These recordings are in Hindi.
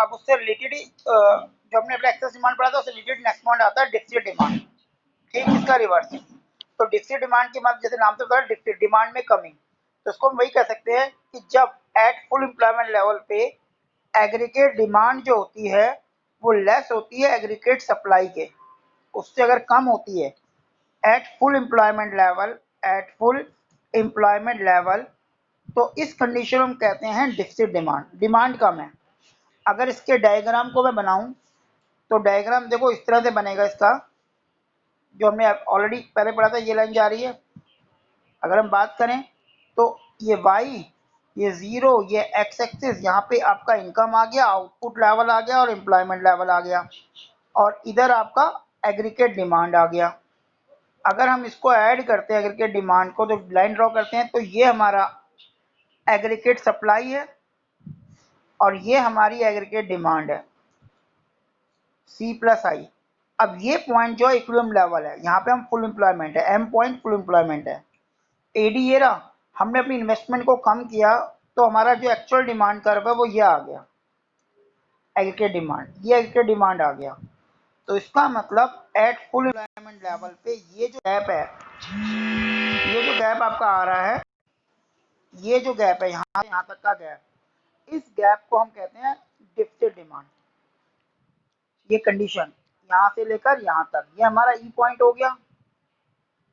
अब उससे रिलेटेड ही जो हमने अपना एक्सेस डिमांड पढ़ा था उससे रिलेटेड नेक्स्ट पॉइंट आता है डिफिसिट डिमांड, ठीक, इसका रिवर्स। तो डिफिसिट डिमांड की मतलब जैसे नाम से पता है डिफिसिट डिमांड में कमी, तो इसको हम वही कह सकते हैं कि जब एट फुल एम्प्लॉयमेंट लेवल पे एग्रीगेट डिमांड जो होती है वो लेस होती है एग्रीगेट सप्लाई के, उससे अगर कम होती है at full employment level, at full employment level, तो इस कंडीशन में हम कहते हैं डिफिसिट डिमांड, डिमांड कम है। अगर इसके डायग्राम को मैं बनाऊं तो डायग्राम देखो इस तरह से बनेगा, इसका जो हमने ऑलरेडी पहले पढ़ा था, ये लाइन जा रही है। अगर हम बात करें तो ये y, ये 0, ये x एक्सिस, यहाँ पे आपका इनकम आ गया, आउटपुट लेवल आ गया और एम्प्लॉयमेंट लेवल आ गया, और इधर आपका एग्रीगेट डिमांड आ गया। अगर हम इसको ऐड करते हैं एग्रीगेट डिमांड को, तो लाइन ड्रॉ करते हैं, तो ये हमारा एग्रीगेट सप्लाई है और ये हमारी एग्रीगेट डिमांड है C प्लस आई। अब ये पॉइंट जो इक्विलिब्रियम लेवल है, यहाँ पे हम फुल एम्प्लॉयमेंट है, M पॉइंट फुल एम्प्लॉयमेंट है, AD ये रहा, हमने अपनी इन्वेस्टमेंट को कम किया तो हमारा जो एक्चुअल डिमांड कर्व है वो ये आ गया एग्रीगेट डिमांड, ये एग्रीगेट डिमांड आ गया। तो इसका मतलब एट फुल एम्प्लॉयमेंट लेवल पे ये जो गैप है, ये जो गैप आपका आ रहा है, ये जो गैप है यहाँ से यहाँ तक का गैप, इस गैप को हम कहते हैं डिफिसिट डिमांड। ये कंडीशन यहाँ से लेकर यहाँ तक, ये हमारा ई पॉइंट हो गया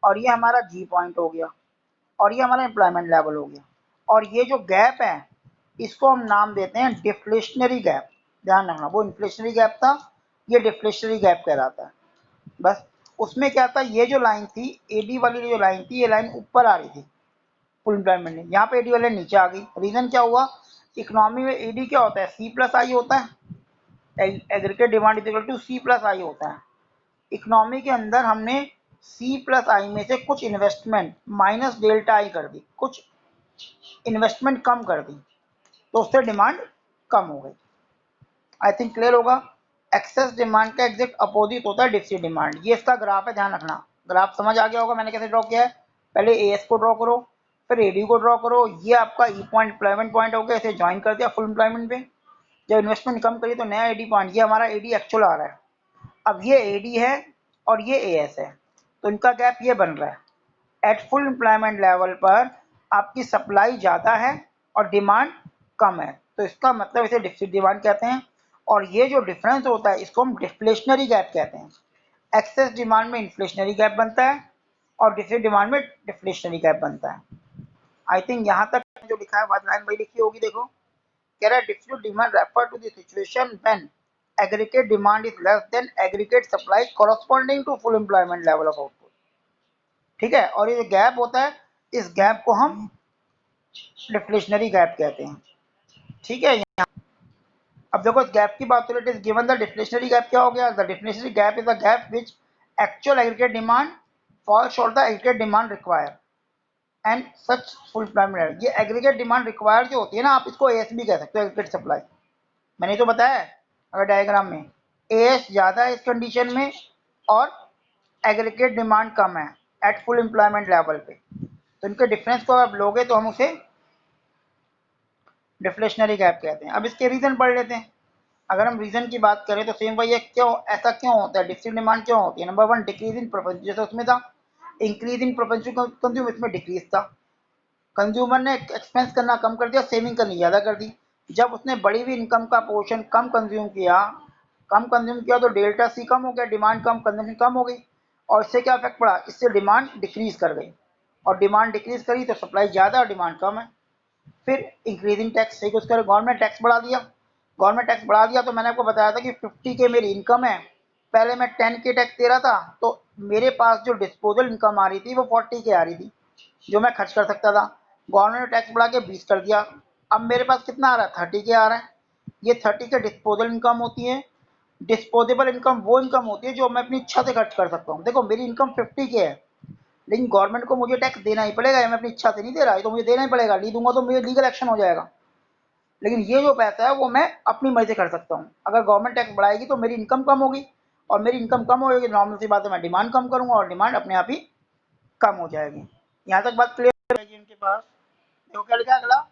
और ये हमारा जी पॉइंट हो गया और ये हमारा एम्प्लॉयमेंट लेवल हो गया, और ये जो गैप है इसको हम नाम देते हैं डिफ्लेशनरी गैप। ध्यान रखना, वो इन्फ्लेशनरी गैप था, ये डिफ्लेशनरी गैप कहलाता है। बस उसमें क्या था, ये जो लाइन थी एडी वाली जो लाइन थी, ये लाइन ऊपर आ रही थी फुल एम्प्लॉयमेंट में, यहाँ पे एडी वाली नीचे आ गई। रीजन क्या हुआ, इकोनॉमी में एडी क्या होता है, सी प्लस आई होता है, aggregate demand is equal to C plus I होता है। इकोनॉमी के अंदर हमने सी प्लस आई में से कुछ इन्वेस्टमेंट माइनस डेल्टा आई कर दी, कुछ इन्वेस्टमेंट कम कर दी, तो उससे डिमांड कम हो गई। आई थिंक क्लियर होगा। एक्सेस डिमांड का एग्जैक्ट अपोजिट होता है डिफिसिट डिमांड। ये इसका ग्राफ है, ध्यान रखना, ग्राफ समझ आ गया होगा मैंने कैसे ड्रॉ किया है। पहले एएस को ड्रॉ करो, फिर एडी को ड्रॉ करो, ये आपका ई पॉइंट एम्प्लॉयमेंट पॉइंट हो गया, इसे ज्वाइन कर दिया फुल एम्प्लॉयमेंट पे। जब इन्वेस्टमेंट कम करी तो नया एडी पॉइंट, ये हमारा एडी एक्चुअल आ रहा है। अब ये एडी है और ये एएस है, तो इनका गैप ये बन रहा है। एट फुल एम्प्लॉयमेंट लेवल पर आपकी सप्लाई ज़्यादा है और डिमांड कम है, तो इसका मतलब इसे डिफिसिट डिमांड कहते हैं। और ये जो डिफरेंस होता है इसको हम डिफ्लेशनरी गैप कहते हैं। एक्सेस डिमांड में इन्फ्लेशनरी गैप बनता है और डिफिसिट डिमांड में डिफ्लेशनरी गैप बनता है। आई थिंक यहाँ तक जो लिखा है लाइन वही लिखी होगी, देखो कह रहा है deficit demand refer to the situation when aggregate demand is less than aggregate supply corresponding to full employment level of output। ठीक है, और ये जो गैप होता है इस गैप को हम डिफ्लेशनरी गैप कहते हैं। ठीक है, यहाँ अब देखो इस गैप की बात करें, it is given the deflationary gap क्या हो गया, the deflationary gap is a gap which actual aggregate demand fall short the aggregate demand require and such full employment. ये एग्रीगेट डिमांड रिक्वायर जो होती है ना, आप इसको एएस भी कह सकते हो, एग्रीगेट सप्लाई। मैंने तो बताया है, अगर डायग्राम में एएस ज़्यादा है इस कंडीशन में और एग्रीगेट डिमांड कम है एट फुल एम्प्लॉयमेंट लेवल पे, तो इनके डिफरेंस को आप लोगे तो हम उसे डिफ्लेशनरी गैप कहते हैं। अब इसके रीज़न पढ़ लेते हैं। अगर हम रीज़न की बात करें तो सेम वही है, क्यों ऐसा क्यों होता है, डिफिसिट डिमांड क्यों होती है। Number one, decrease in propensity, जैसे उसमें था इंक्रीज इन प्रोपेंसिटी कंज्यूम, इसमें डिक्रीज था। कंज्यूमर ने एक्सपेंस करना कम कर दिया, सेविंग करनी ज़्यादा कर दी। जब उसने बढ़ी हुई इनकम का पोर्शन कम कंज्यूम किया तो डेल्टा सी कम हो गया, डिमांड कम, कंजम्पशन कम हो गई, और इससे क्या इफेक्ट पड़ा, इससे डिमांड डिक्रीज कर गई, और डिमांड डिक्रीज करी तो सप्लाई ज़्यादा और डिमांड कम है। फिर इंक्रीजिंग टैक्स, सही कुछ कर गवर्नमेंट टैक्स बढ़ा दिया, गवर्नमेंट टैक्स बढ़ा दिया तो मैंने आपको बताया था कि 50 के मेरी इनकम है, पहले मैं 10 के टैक्स दे रहा था, तो मेरे पास जो डिस्पोजल इनकम आ रही थी वो 40 के आ रही थी जो मैं खर्च कर सकता था। गवर्नमेंट ने टैक्स बढ़ा के 20 कर दिया, अब मेरे पास कितना आ रहा है, 30 के आ रहा है। ये 30 के डिस्पोजल इनकम होती है। डिस्पोजेबल इनकम वो इनकम होती है जो मैं अपनी इच्छा से खर्च कर सकता हूँ। देखो मेरी इनकम 50 के है, लेकिन गवर्नमेंट को मुझे टैक्स देना ही पड़ेगा, मैं अपनी इच्छा से नहीं दे रहा है, तो मुझे देना ही पड़ेगा, नहीं दूंगा तो मुझे लीगल एक्शन हो जाएगा। लेकिन ये जो पैसा है वो मैं अपनी मर्जी से कर सकता हूँ। अगर गवर्नमेंट टैक्स बढ़ाएगी तो मेरी इनकम कम होगी, और मेरी इनकम कम होगी, नॉर्मल सी बात है, मैं डिमांड कम करूँगा और डिमांड अपने आप ही कम हो जाएगी। यहाँ तक बात क्लियर है इनके पास। देखो क्या लिखा है अगला,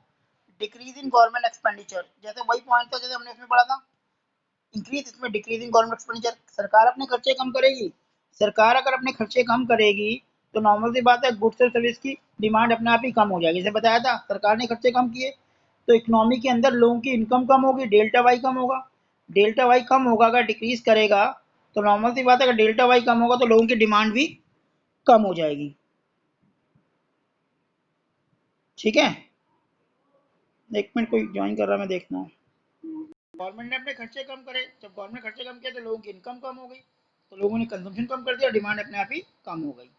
डिक्रीज इन गवर्नमेंट एक्सपेंडिचर, जैसे वही पॉइंट था जैसे हमने इसमें पढ़ा था, इंक्रीज, इसमें डिक्रीजिंग गवर्नमेंट एक्सपेंडिचर, सरकार अपने खर्चे कम करेगी। सरकार अगर अपने खर्चे कम करेगी तो नॉर्मल सी बात है गुड्स और सर्विस की डिमांड अपने आप ही कम हो जाएगी। जैसे बताया था सरकार ने खर्चे कम किए तो इकोनॉमी के अंदर लोगों की इनकम कम होगी, डेल्टा वाई कम होगा। डेल्टा वाई कम होगा, अगर डिक्रीज करेगा तो नॉर्मल सी बात है अगर डेल्टा वाई कम होगा तो लोगों की डिमांड भी कम हो जाएगी। ठीक है, एक मिनट कोई ज्वाइन कर रहा है, मैं देखना हूँ। गवर्नमेंट ने अपने खर्चे कम करे, जब गवर्नमेंट खर्चे कम किए तो लोगों की इनकम कम हो गई, तो लोगों ने कंजम्पशन कम कर दिया, डिमांड अपने आप ही कम हो गई।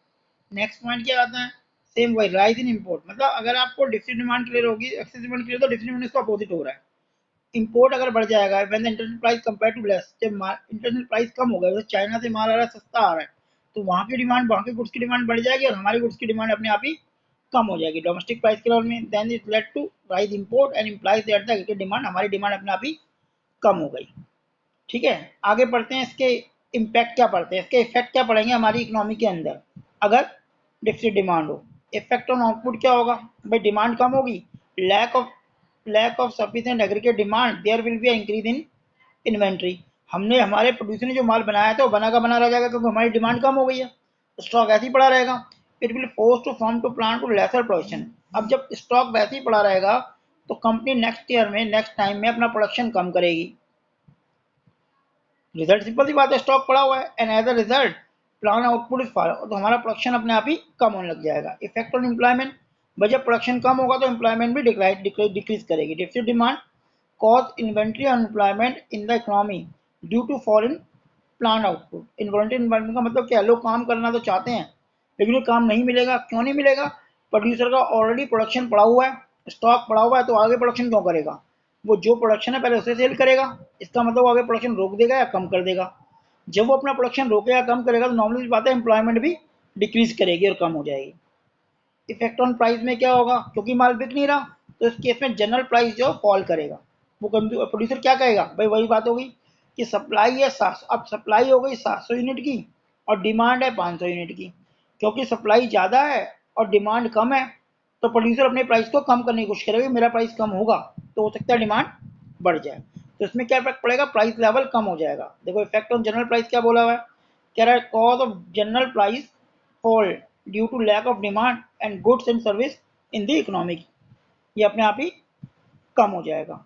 नेक्स्ट पॉइंट क्या आता है, सेम वही राइज इन इम्पोर्ट, मतलब अगर आपको डिफिसिट डिमांड क्लियर होगी, एक्सेस डिमांड क्लियर, तो डिफिसिट डिमांड इसका अपोजिट हो रहा है, इंपोर्ट अगर बढ़ जाएगा, when the international price compare to less, जब इंटरनेशनल प्राइस कम होगा, जैसे चाइना से माल आ रहा है सस्ता आ रहा है, तो वहाँ की डिमांड, वहाँ के गुड्स की डिमांड बढ़ जाएगी और हमारी गुड्स की डिमांड अपने आप ही कम हो जाएगी डोमेस्टिक प्राइस के लेवल में, then it led to rise import and implies that the demand, हमारी डिमांड अपने आप ही कम हो गई। ठीक है, आगे बढ़ते हैं, इसके इम्पैक्ट क्या पड़ते हैं, इसके इफेक्ट क्या पड़ेंगे हमारी इकोनॉमी के अंदर अगर डिफिसिट डिमांड हो। इफेक्ट ऑन आउटपुट क्या होगा, भाई डिमांड कम होगी, lack of sufficient aggregate demand, there will be increase in inventory, हमने हमारे प्रोड्यूसर ने जो माल बनाया था वो बना का बना रह जाएगा क्योंकि हमारी डिमांड कम हो गई है, स्टॉक ऐसे ही पड़ा रहेगा। It will force to form to plan to lesser production, अब जब स्टॉक वैसे ही पड़ा रहेगा तो कंपनी नेक्स्ट ईयर में, नेक्स्ट टाइम में अपना प्रोडक्शन कम करेगी। रिजल्ट सिंपल सी बात है, स्टॉक पड़ा हुआ है and as a result plan output is fall, तो हमारा प्रोडक्शन अपने आप ही कम होने लग जाएगा। इफेक्ट ऑन एम्प्लॉयमेंट, भाई जब प्रोडक्शन कम होगा तो एम्प्लॉयमेंट भी डिक्रीज करेगी। Deficit demand cause inventory unemployment in the economy due to fall in plan output. Inventory environment का मतलब क्या, लोग काम करना तो चाहते हैं लेकिन वो काम नहीं मिलेगा, क्यों नहीं मिलेगा, प्रोड्यूसर का ऑलरेडी प्रोडक्शन पड़ा हुआ है, स्टॉक पड़ा हुआ है, तो आगे प्रोडक्शन क्यों करेगा, वो जो प्रोडक्शन है पहले उसे सेल करेगा, इसका मतलब वो आगे प्रोडक्शन रोक देगा या कम कर देगा। जब वो अपना प्रोडक्शन रोकेगा कम करेगा तो नॉर्मली बात है एम्प्लॉयमेंट भी डिक्रीज करेगी और कम हो जाएगी। इफेक्ट ऑन प्राइस में क्या होगा, क्योंकि माल बिक नहीं रहा तो इस केस में जनरल प्राइस जो फॉल करेगा, वो प्रोड्यूसर क्या कहेगा, भाई वही बात होगी कि सप्लाई है 700, अब सप्लाई हो गई 700 यूनिट की और डिमांड है 500 यूनिट की, क्योंकि सप्लाई ज़्यादा है और डिमांड कम है तो प्रोड्यूसर अपने प्राइस को कम करने की कोशिश करेगा, मेरा प्राइस कम होगा तो हो सकता है डिमांड बढ़ जाए, तो इसमें क्या इफेक्ट पड़ेगा, प्राइस लेवल कम हो जाएगा। देखो इफेक्ट ऑन जनरल प्राइस क्या बोला हुआ है, कह रहा है cause of general price fall due to lack of demand and goods and service in the economic, ये अपने आप ही कम हो जाएगा।